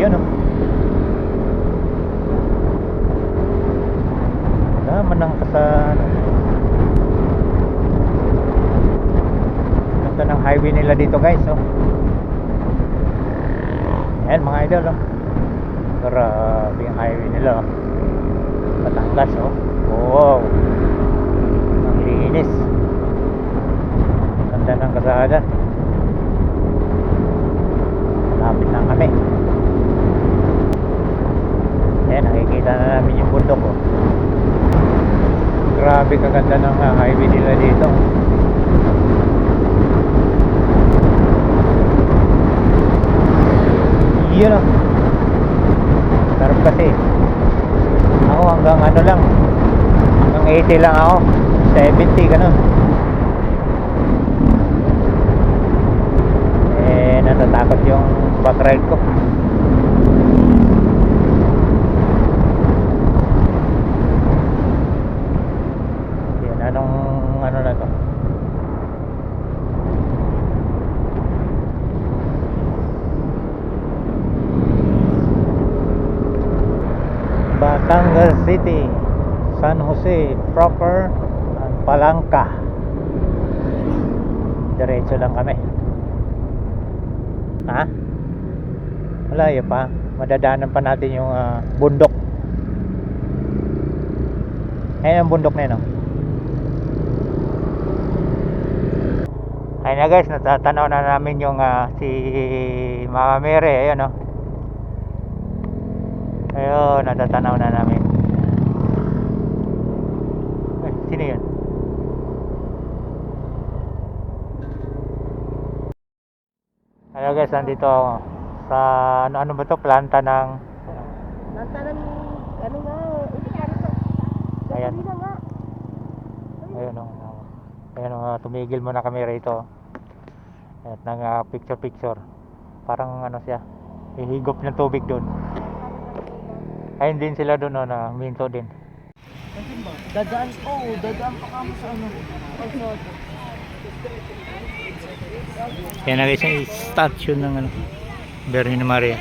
Yun oh. Naman ang ano. Ganda ng highway nila dito guys oh. Ayan mga idol oh. Grabe yung highway nila oh. Batangas oh. Wow. Ang linis. Ganda ng kasada. Malapit na kami. Ayan, nakikita na namin yung bundok oh. Grabe kaganda ng highway nila dito. Yun oh. Sarap kasi. Ako hanggang ano lang, hanggang 80 lang ako, 70 ganun. Natatakot yung backride ko. Yan, anong ano na to? Batangas City, San Jose proper, Palangka. Diretso lang kami. Ha? Malayo pa. Madadaanan pa natin yung bundok. Ayun ang bundok na yun oh. Ayun na guys, natatanaw na namin yung si Mama Mary. Ayun oh. Ayun, natatanaw na namin. Sino yun? Hello guys, nandito ako sa ano ba to? Planta ng ano nga, ayan. gasolina nga. Ayun oh. Ayun oh, tumigil muna kami rito. At nang picture. Parang ano siya, ihigop ng tubig doon. Ayun din sila doon oh, na minto din. Dadaan pa kamo sa ano. Yan na guys, yung statue ng ano, Virgen Maria.